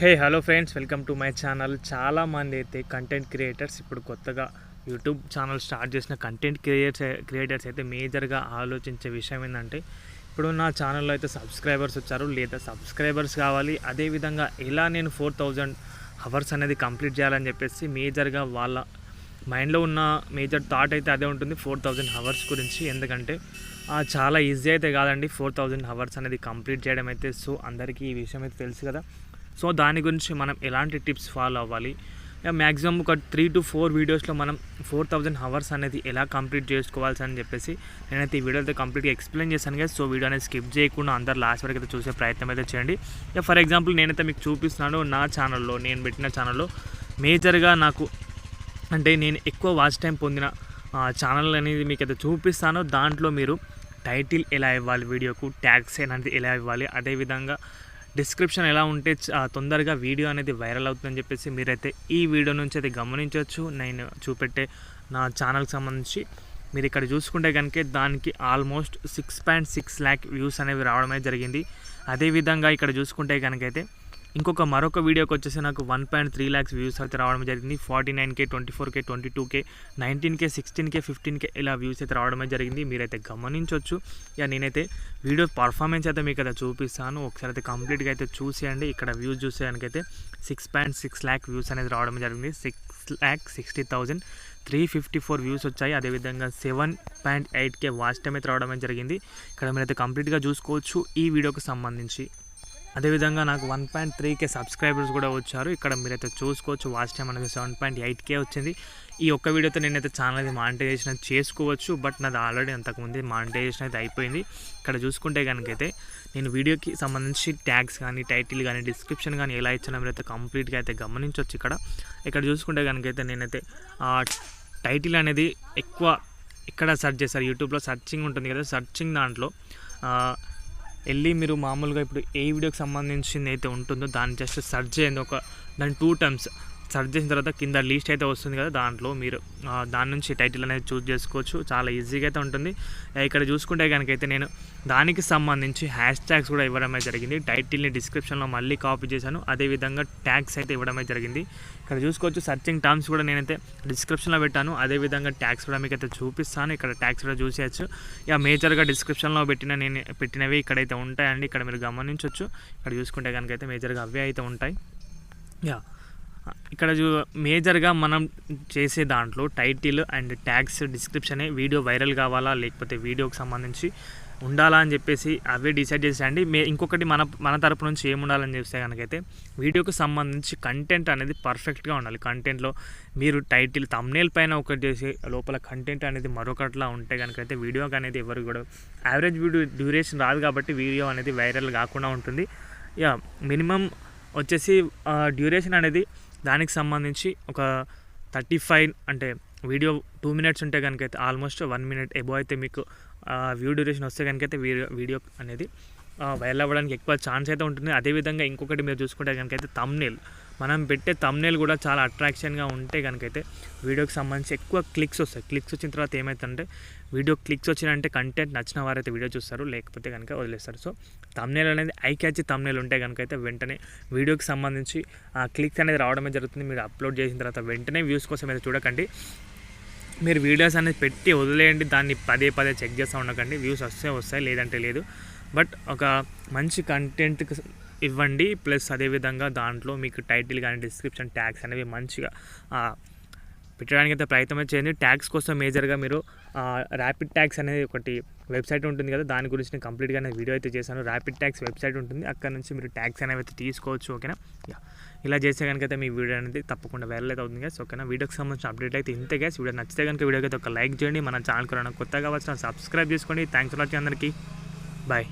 Hello friends, welcome to my channel. చాలామంది అయితే content creators ఇప్పుడు కొత్తగా యూట్యూబ్ ఛానల్ స్టార్ట్ చేసిన కంటెంట్ క్రియేటర్స్ అయితే మేజర్గా ఆలోచించే విషయం ఏంటంటే, ఇప్పుడు నా ఛానల్లో అయితే సబ్స్క్రైబర్స్ వచ్చారు, లేదా సబ్స్క్రైబర్స్ కావాలి, అదేవిధంగా ఎలా నేను 4000 అవర్స్ అనేది కంప్లీట్ చేయాలని చెప్పేసి మేజర్గా వాళ్ళ మైండ్లో ఉన్న మేజర్ థాట్ అయితే అదే ఉంటుంది, 4000 అవర్స్ గురించి. ఎందుకంటే చాలా ఈజీ అయితే కాదండి 4000 అవర్స్ అనేది కంప్లీట్ చేయడం అయితే. సో అందరికీ ఈ విషయం అయితే తెలుసు కదా. సో దాని గురించి మనం ఎలాంటి టిప్స్ ఫాలో అవ్వాలి, మ్యాక్సిమం ఒక 3 to 4 వీడియోస్లో మనం 4000 అవర్స్ అనేది ఎలా కంప్లీట్ చేసుకోవాల్సి అని చెప్పేసి నేనైతే ఈ వీడియో అయితే కంప్లీట్గా ఎక్స్ప్లెయిన్ చేశాను కదా. సో వీడియో అనేది స్కిప్ చేయకుండా అందరు లాస్ట్ వరకు అయితే చూసే ప్రయత్నం అయితే చేయండి. ఫర్ ఎగ్జాంపుల్ నేనైతే మీకు చూపిస్తున్నాను నా ఛానల్లో, నేను పెట్టిన ఛానల్లో మేజర్గా నాకు అంటే నేను ఎక్కువ వాచ్ టైం పొందిన ఛానల్ అనేది మీకు అయితే చూపిస్తాను. దాంట్లో మీరు టైటిల్ ఎలా ఇవ్వాలి, వీడియోకు ట్యాగ్స్ అనేది ఎలా ఇవ్వాలి, అదేవిధంగా డిస్క్రిప్షన్ ఎలా ఉంటే తొందరగా వీడియో అనేది వైరల్ అవుతుందని చెప్పేసి మీరైతే ఈ వీడియో నుంచి అయితే గమనించవచ్చు. నేను చూపెట్టే నా ఛానల్కి సంబంధించి మీరు ఇక్కడ చూసుకుంటే కనుక దానికి ఆల్మోస్ట్ 6.6 lakh వ్యూస్ అనేవి రావడమే జరిగింది. అదేవిధంగా ఇక్కడ చూసుకుంటే కనుకైతే మరొక వీడియోకి వచ్చేసి నాకు 1.3 lakhs వ్యూస్ అయితే రావడం జరిగింది. 49K, 24K, 22K, 19K, 16K, 15K ఇలా వ్యూస్ అయితే రావడమే జరిగింది. మీరైతే గమనించవచ్చు. నేనైతే వీడియో పర్ఫార్మెన్స్ అయితే మీకు అయితే చూపిస్తాను, ఒకసారి అయితే కంప్లీట్గా అయితే చూసేయండి. ఇక్కడ వ్యూస్ చూసేదానికైతే 6.6 lakh వ్యూస్ అనేది రావడం జరిగింది. 6,60,354 వ్యూస్ వచ్చాయి. అదేవిధంగా 7.8K వాచ్ టైం అయితే రావడమే జరిగింది. ఇక్కడ మీరైతే కంప్లీట్గా చూసుకోవచ్చు ఈ వీడియోకి సంబంధించి. అదేవిధంగా నాకు 1.3K సబ్స్క్రైబర్స్ కూడా వచ్చారు. ఇక్కడ మీరైతే చూసుకోవచ్చు వాచ్ టైం అనేది 7.8K వచ్చింది. ఈ ఒక్క వీడియోతో నేనైతే ఛానల్ అది మానిటైజేషన్ చేసుకోవచ్చు, బట్ నాది ఆల్రెడీ అంతకుముందు మానిటైజేషన్ అయితే అయిపోయింది. ఇక్కడ చూసుకుంటే కనుకైతే నేను వీడియోకి సంబంధించి ట్యాగ్స్ కానీ, టైటిల్ కానీ, డిస్క్రిప్షన్ కానీ ఎలా ఇచ్చినా మీరైతే కంప్లీట్గా అయితే గమనించవచ్చు. ఇక్కడ చూసుకుంటే కనుకైతే నేనైతే టైటిల్ అనేది ఇక్కడ సెర్చ్ చేశారు. యూట్యూబ్లో సర్చింగ్ ఉంటుంది కదా, సర్చింగ్ దాంట్లో వెళ్ళి మీరు మామూలుగా ఇప్పుడు ఏ వీడియోకి సంబంధించింది అయితే ఉంటుందో దాన్ని జస్ట్ సెర్చ్ చేయండి. దాని 2 times సెర్చ్ చేసిన తర్వాత కింద లిస్ట్ అయితే వస్తుంది కదా, దాంట్లో మీరు దాని నుంచి టైటిల్ అనేది చూస్ చేసుకోవచ్చు. చాలా ఈజీగా అయితే ఉంటుంది. ఇక్కడ చూసుకుంటే కనుకైతే నేను దానికి సంబంధించి హ్యాష్ ట్యాగ్స్ కూడా ఇవ్వడమే జరిగింది. టైటిల్ని డిస్క్రిప్షన్లో మళ్ళీ కాపీ చేశాను, అదేవిధంగా ట్యాగ్స్ అయితే ఇవ్వడమే జరిగింది. ఇక్కడ చూసుకోవచ్చు సర్చింగ్ టర్మ్స్ కూడా నేనైతే డిస్క్రిప్షన్లో పెట్టాను, అదేవిధంగా ట్యాగ్స్ కూడా మీకు అయితే చూపిస్తాను. ఇక్కడ ట్యాగ్స్ కూడా చూసేయచ్చు. మేజర్గా డిస్క్రిప్షన్లో పెట్టినవి ఇక్కడైతే ఉంటాయండి. ఇక్కడ మీరు గమనించవచ్చు. ఇక్కడ చూసుకుంటే కనుకైతే మేజర్గా అవే అయితే ఉంటాయి. ఇక్కడ మేజర్గా మనం చేసే దాంట్లో టైటిల్ అండ్ ట్యాగ్స్, డిస్క్రిప్షనే వీడియో వైరల్ కావాలా లేకపోతే వీడియోకి సంబంధించి ఉండాలా అని చెప్పేసి అవే డిసైడ్ చేసేయండి. ఇంకొకటి మన తరపు నుంచి ఏముండాలని చెప్తే కనుకైతే వీడియోకి సంబంధించి కంటెంట్ అనేది పర్ఫెక్ట్గా ఉండాలి. కంటెంట్లో మీరు టైటిల్ థంబ్నెయిల్ పైన ఒకటి చేసి లోపల కంటెంట్ అనేది మరొకట్లా ఉంటే కనుకైతే వీడియోకి అనేది ఎవరు కూడా యావరేజ్ వీడియో డ్యూరేషన్ రాదు, కాబట్టి వీడియో అనేది వైరల్ కాకుండా ఉంటుంది. మినిమం వచ్చేసి డ్యూరేషన్ అనేది దానికి సంబంధించి ఒక 35 అంటే వీడియో 2 minutes ఉంటే కనుకైతే ఆల్మోస్ట్ 1 minute ఎబో అయితే మీకు వ్యూ డ్యూరేషన్ వస్తే కనుకైతే వీడియో అనేది వైరల్ అవ్వడానికి ఎక్కువ ఛాన్స్ అయితే ఉంటుంది. అదేవిధంగా ఇంకొకటి మీరు చూసుకుంటే కనుకైతే థంబ్నెయిల్, మనం పెట్టే థంబ్నెయిల్ కూడా చాలా అట్రాక్షన్గా ఉంటే కనుకైతే వీడియోకి సంబంధించి ఎక్కువ క్లిక్స్ వస్తాయి. క్లిక్స్ వచ్చిన తర్వాత ఏమవుతుందంటే వీడియో క్లిక్స్ వచ్చినంటే కంటెంట్ నచ్చిన వారైతే వీడియో చూస్తారు, లేకపోతే కనుక వదిలేస్తారు. సో థంబ్నెయిల్ అనేది ఐ క్యాచ్ థంబ్నెయిల్ ఉంటే కనుకైతే వెంటనే వీడియోకి సంబంధించి క్లిక్స్ అనేది రావడమే జరుగుతుంది. మీరు అప్లోడ్ చేసిన తర్వాత వెంటనే వ్యూస్ కోసం అయితే చూడకండి, మీరు వీడియోస్ అనేది పెట్టి వదిలేయండి. దాన్ని పదే చెక్ చేస్తూ ఉండకండి. వ్యూస్ వస్తాయి లేదంటే లేదు. బట్ ఒక మంచి కంటెంట్ ఇవ్వండి. ప్లస్ అదేవిధంగా దాంట్లో మీకు టైటిల్ కానీ, డిస్క్రిప్షన్, ట్యాగ్స్ అనేవి మంచిగా పెట్టడానికి అయితే ప్రయత్నం చేయండి. ట్యాగ్స్ కోసం మేజర్గా మీరు ర్యాపిడ్ ట్యాగ్స్ అనేది ఒకటి వెబ్సైట్ ఉంటుంది కదా, దాని గురించి నేను కంప్లీట్గా వీడియో అయితే చేశాను. ర్యాపిడ్ ట్యాగ్స్ వెబ్సైట్ ఉంటుంది, అక్కడ నుంచి మీరు ట్యాగ్స్ అనేవి అయితే తీసుకోవచ్చు. ఓకేనా, ఇలా చేస్తే కనుకైతే మీ వీడియో అనేది తప్పకుండా వైరల్ అయితే అవుతుంది గ్యాస్. ఓకేనా, వీడియోకి సంబంధించిన అప్డేట్ అయితే ఇంతే గ్యాస్. వీడియో నచ్చితే కనుక వీడియోకి అయితే ఒక లైక్ చేయండి. మన ఛానల్ కూడా కొత్తగా వచ్చిన సబ్స్క్రైబ్ చేసుకోండి. థ్యాంక్స్ ఫర్ వాచింగ్ అందరికీ. బాయ్.